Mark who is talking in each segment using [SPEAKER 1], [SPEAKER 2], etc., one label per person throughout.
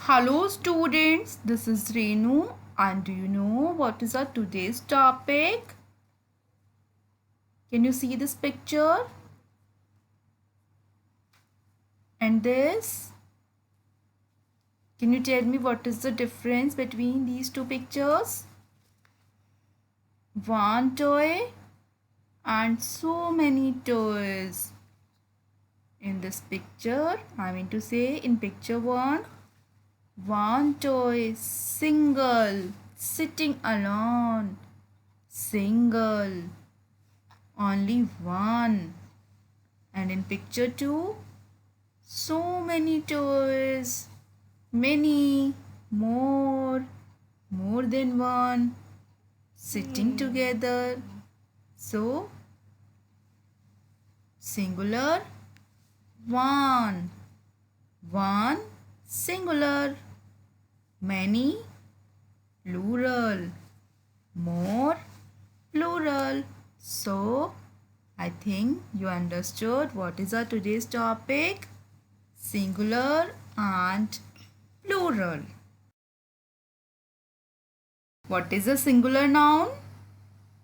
[SPEAKER 1] Hello students, this is Renu, and do you know what is our today's topic? Can you see this picture? And this? Can you tell me what is the difference between these two pictures? One toy and so many toys. In this picture, I mean to say in picture one toy, single, sitting alone, single, only one. And in picture 2, so many toys, many, more than one, sitting together. So, singular, one, singular, many, plural, more, plural. So, I think you understood what is our today's topic, singular and plural. What is a singular noun?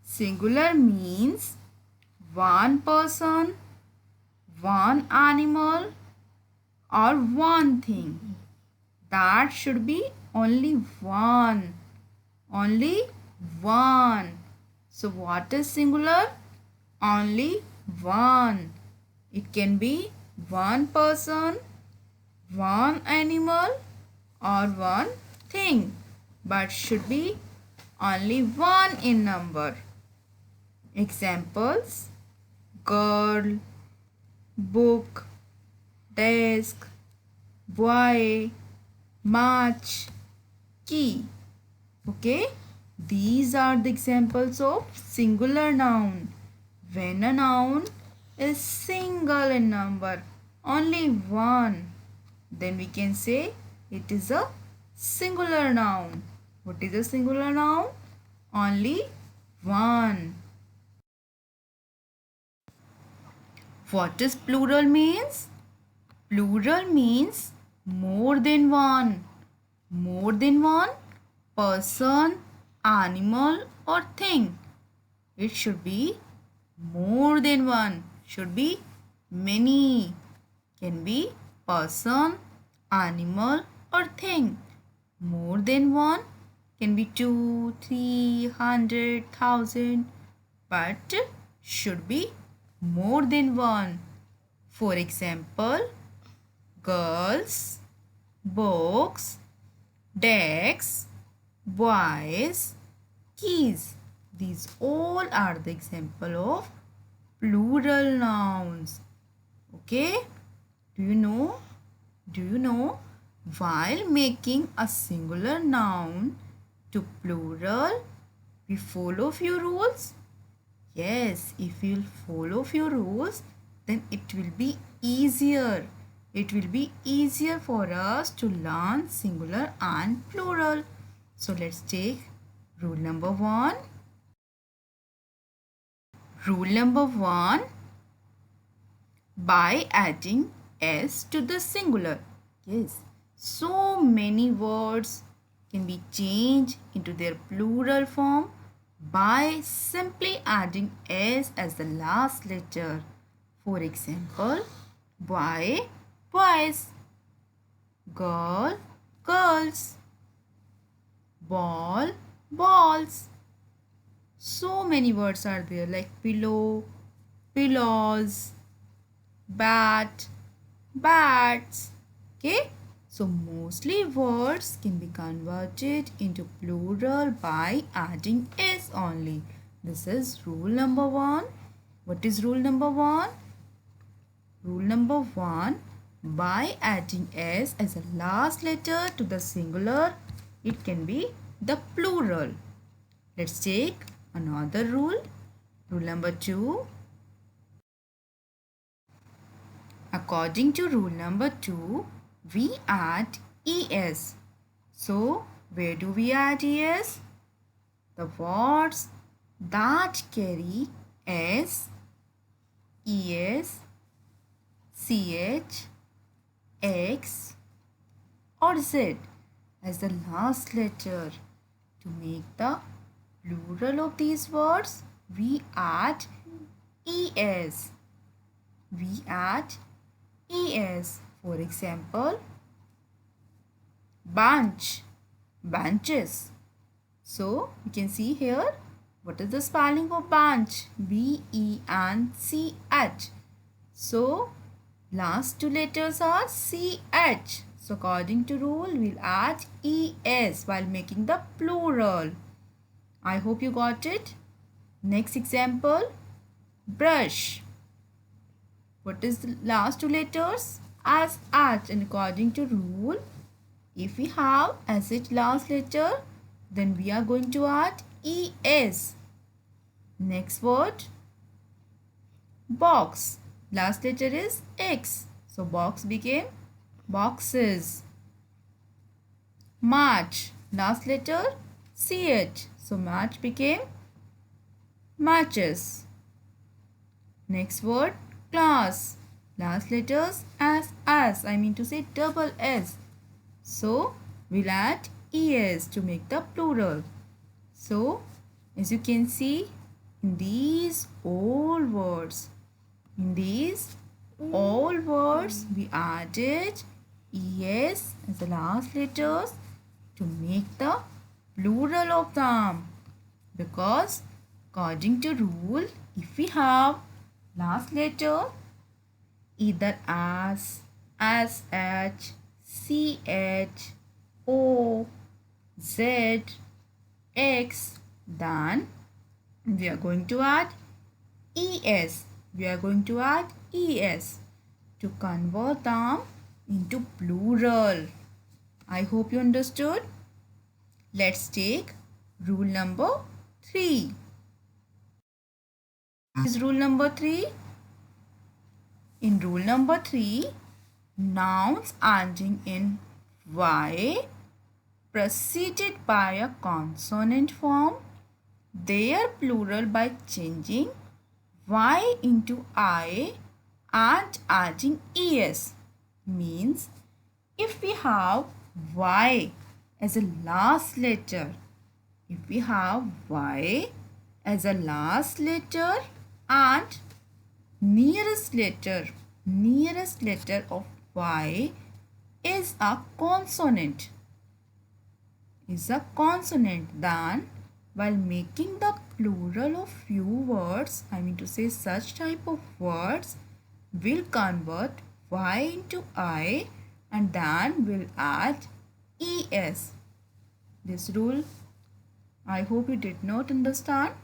[SPEAKER 1] Singular means one person, one animal or one thing. That should be only one. Only one. So what is singular? Only one. It can be one person, one animal or one thing, but should be only one in number. Examples: girl, book, desk, boy, march, key. Okay, these are the examples of singular noun. When a noun is single in number, only one, then we can say it is a singular noun. What is a singular noun? Only one. What is plural means? Plural means more than one. More than one person, animal or thing. It should be more than one. Should be many. Can be person, animal or thing. More than one can be 2, 3, 100, 1000, but should be more than one. For example, girls, books, desks, boys, keys. These all are the example of plural nouns. Okay? Do you know? While making a singular noun to plural, we follow few rules? Yes, if you'll follow few rules, then it will be easier. It will be easier for us to learn singular and plural. So let's take rule number 1. Rule number 1, by adding s to the singular. Yes, so many words can be changed into their plural form by simply adding s as the last letter. For example, boy, boys, girl, girls, ball, balls. So many words are there like pillow, pillows, bat, bats. Okay, so mostly words can be converted into plural by adding s only. This is rule number 1. What is rule number 1? Rule number 1, by adding s as a last letter to the singular, it can be the plural. Let's take another rule. Rule number 2. According to rule number 2, we add es. So, where do we add es? The words that carry s, es, ch, x or z. as the last letter. To make the plural of these words, we add es. We add es. For example, bunch, bunches. So you can see here, what is the spelling of bunch? B-E-N-C-H. So last two letters are CH. So according to rule, we'll add ES while making the plural. I hope you got it. Next example, brush. What is the last two letters? As H. And according to rule, if we have SH last letter, then we are going to add ES. Next word, box. Last letter is X. So box became boxes. March. Last letter CH. So match became matches. Next word, class. Last letters as. I mean to say double S. So we'll add ES to make the plural. So as you can see, in these all words, we added ES as the last letters to make the plural of them. Because according to rule, if we have last letter either as, SH, CH, O, Z, X, then we are going to add ES. We are going to add ES to convert them into plural. I hope you understood. Let's take rule number 3. Is rule number 3? In rule number 3, nouns ending in Y preceded by a consonant form their plural by changing Y into I and adding ES. Means if we have Y as a last letter, if we have Y as a last letter and nearest letter of Y is a consonant, then while making the plural of few words, I mean to say such type of words, we'll convert Y into I and then we'll add ES. This rule, I hope you did not understand.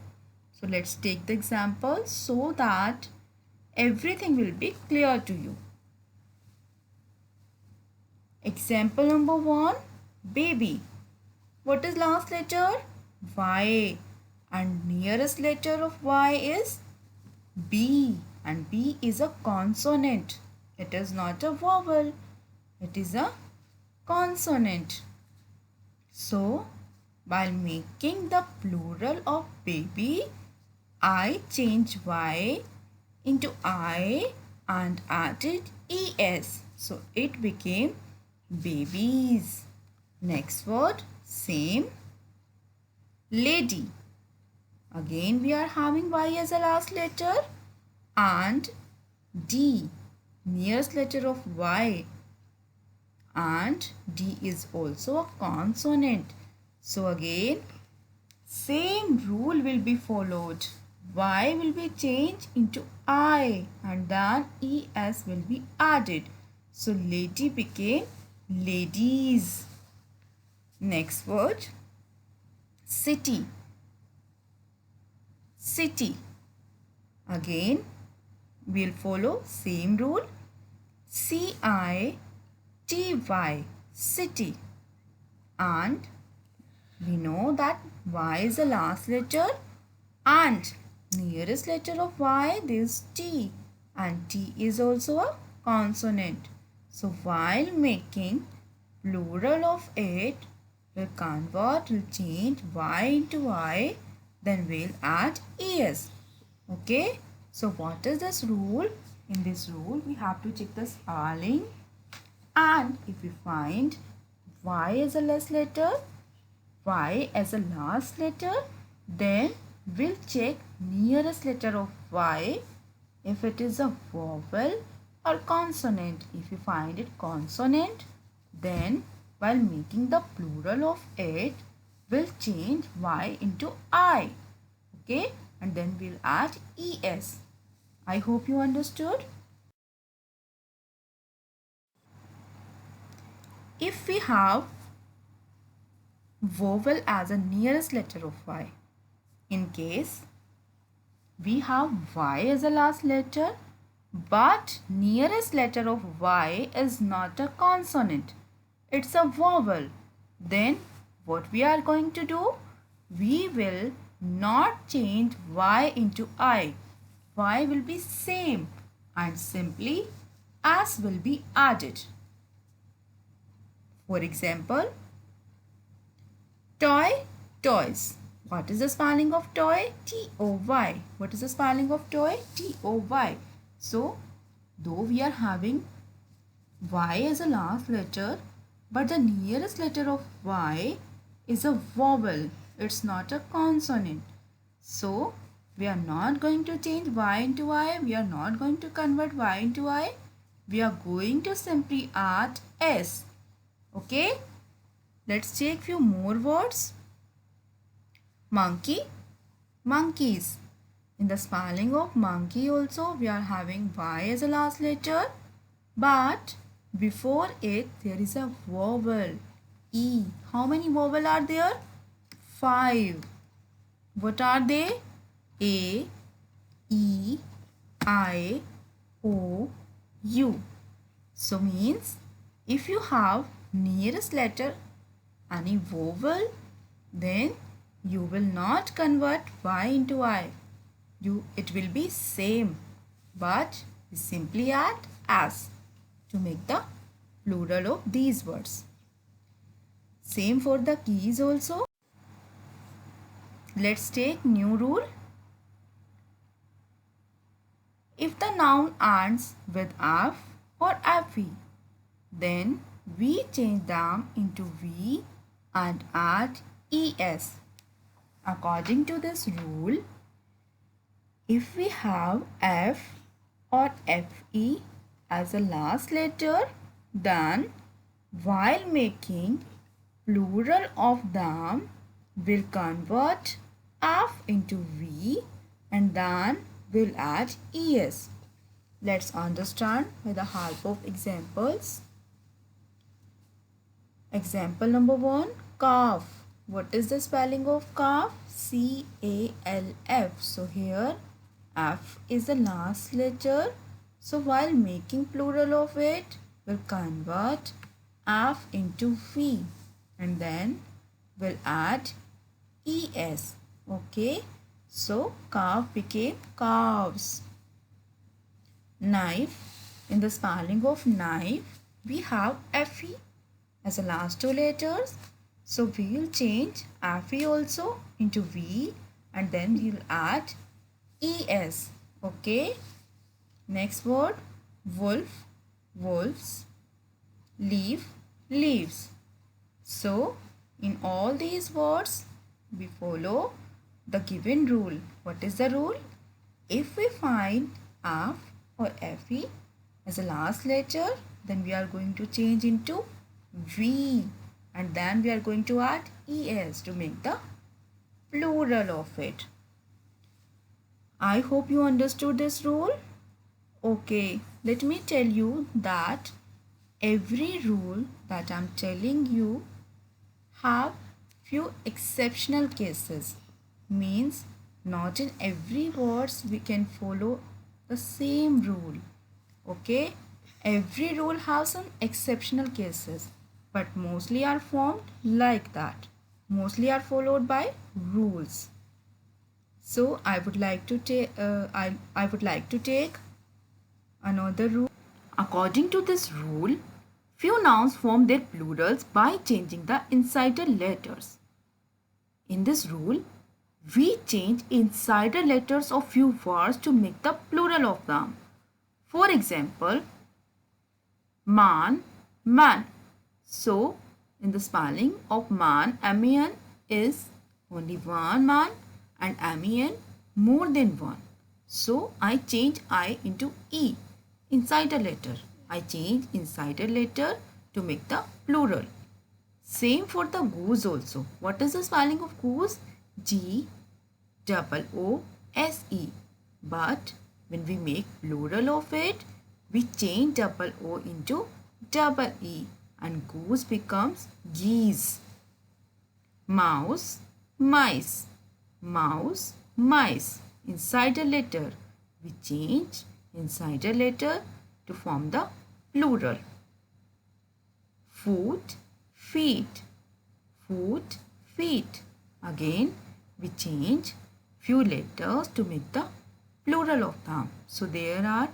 [SPEAKER 1] So let's take the example so that everything will be clear to you. Example number 1, baby. What is last letter? Y. And nearest letter of Y is B. And B is a consonant. It is not a vowel. It is a consonant. So, while making the plural of baby, I changed Y into I and added ES. So, it became babies. Next word, same. Lady. Again we are having Y as a last letter and D, nearest letter of Y, and D is also a consonant. So again same rule will be followed. Y will be changed into I and then ES will be added. So lady became ladies. Next word, city. City. Again we'll follow same rule. CITY, city. And we know that Y is the last letter and nearest letter of Y is T and T is also a consonant. So while making plural of it, we'll change Y into I, then we'll add ES. Okay, so what is this rule? In this rule we have to check the spelling, and if we find Y as a last letter, Y as a last letter, then we'll check nearest letter of Y if it is a vowel or consonant. If you find it consonant, then while making the plural of it, we'll change Y into I. Okay, and then we'll add ES. I hope you understood. If we have vowel as a nearest letter of Y, in case we have Y as a last letter, but nearest letter of Y is not a consonant, it's a vowel, then what we are going to do? We will not change Y into I. Y will be same and simply as will be added. For example, toy, toys. What is the spelling of toy? T-O-Y. What is the spelling of toy? T-O-Y. So, though we are having Y as a last letter, but the nearest letter of Y is a vowel. It's not a consonant. So, we are not going to change Y into I. We are not going to convert Y into I. We are going to simply add S. Okay? Let's check few more words. Monkey, monkeys. In the spelling of monkey also we are having Y as a last letter, but before it there is a vowel E. How many vowel are there? 5. What are they? A, E, I, O, U. So means if you have nearest letter any vowel, then you will not convert Y into I. It will be same, but we simply add as to make the plural of these words. Same for the keys also. Let's take new rule. If the noun ends with F or FE, then we change them into V and add ES. According to this rule, if we have F or FE as a last letter, then while making plural of them, we'll convert F into V and then we'll add ES. Let's understand with the help of examples. Example number 1, calf. What is the spelling of calf? C-A-L-F. So here F is the last letter. So while making plural of it, we'll convert F into V and then we'll add ES. Okay. So calf became calves. Knife. In the spelling of knife, we have FE as the last two letters. So we will change FE also into V and then we will add ES. Okay. Next word, wolf, wolves, leaf, leaves. So in all these words, we follow the given rule. What is the rule? If we find F or FE as a last letter, then we are going to change into V and then we are going to add ES to make the plural of it. I hope you understood this rule. Okay, let me tell you that every rule that I'm telling you have few exceptional cases. Means not in every words we can follow the same rule. Okay, every rule has some exceptional cases, but mostly are formed like that. Mostly are followed by rules. So I would like to take another rule. According to this rule, few nouns form their plurals by changing the insider letters. In this rule, we change insider letters of few words to make the plural of them. For example, man, man. So, in the spelling of man, man is only one man and man more than one. So I change I into E inside a letter. I change inside a letter to make the plural. Same for the goose also. What is the spelling of goose? G double O S E. But when we make plural of it, we change double O into double E and goose becomes geese. Mouse, mice. Mouse, mice. Inside a letter, we change inside a letter to form the plural. Foot, feet. Foot, feet. Again, we change few letters to make the plural of them. So there are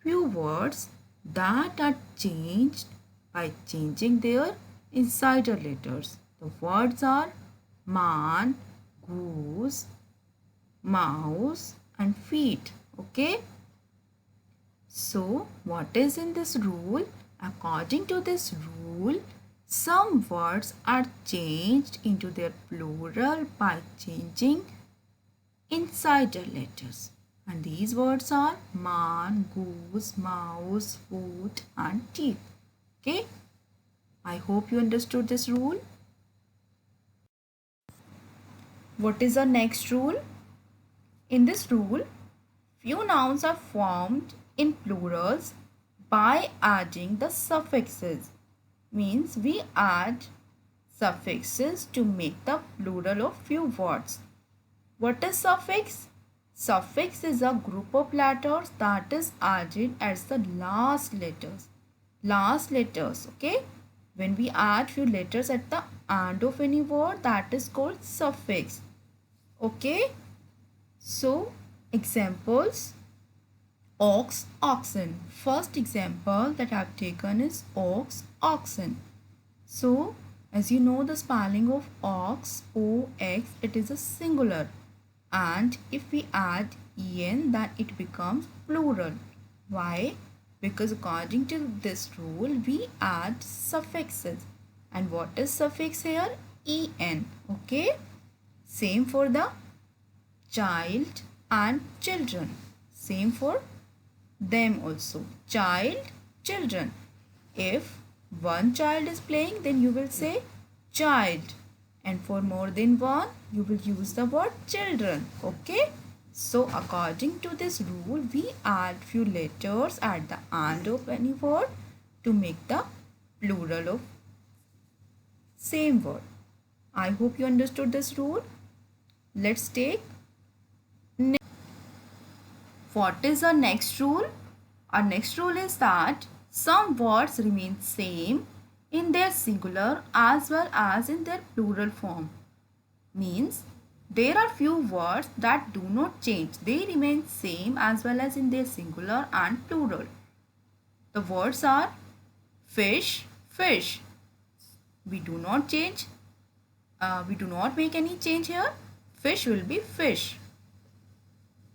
[SPEAKER 1] few words that are changed by changing their insider letters. The words are man, goose, mouse and feet. Okay. So what is in this rule? According to this rule, some words are changed into their plural by changing insider letters. And these words are man, goose, mouse, foot and teeth. Okay. I hope you understood this rule. What is the next rule? In this rule, few nouns are formed in plurals by adding the suffixes. Means we add suffixes to make the plural of few words. What is suffix? Suffix is a group of letters that is added as the last letters. Last letters, okay? When we add few letters at the end of any word, that is called suffix. Okay? So, examples. Ox, oxen. First example that I have taken is ox, oxen. So, as you know the spelling of ox, O-X, it is a singular. And if we add en, then it becomes plural. Why? Because according to this rule, we add suffixes. And what is suffix here? En. Okay? Same for the child and children. Same for them also. Child, children. If one child is playing, then you will say child. And for more than one, you will use the word children. Okay? So according to this rule, we add few letters at the end of any word to make the plural of same word. I hope you understood this rule. Let's take next. What is our next rule? Our next rule is that some words remain same in their singular as well as in their plural form. Means there are few words that do not change. They remain same as well as in their singular and plural. The words are fish, fish. We do not change. We do not make any change here. Fish will be fish.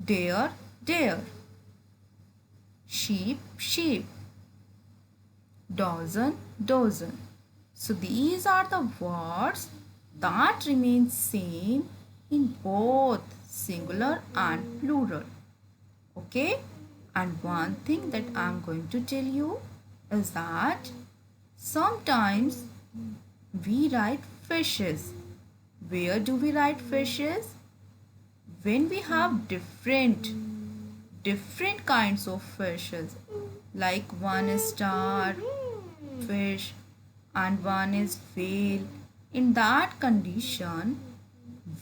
[SPEAKER 1] Deer, deer. Sheep, sheep. Dozen, dozen. So these are the words that remain same in both singular and plural. Okay? And one thing that I am going to tell you is that sometimes we write fishes. Where do we write fishes? When we have different kinds of fishes, like one is star fish and one is whale. In that condition,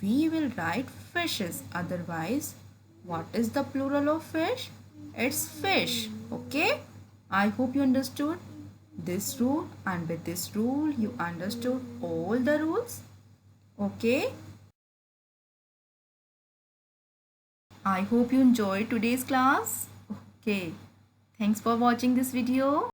[SPEAKER 1] we will write fishes. Otherwise, what is the plural of fish? It's fish. Okay? I hope you understood this rule, and with this rule you understood all the rules. Okay? I hope you enjoyed today's class. Okay. Thanks for watching this video.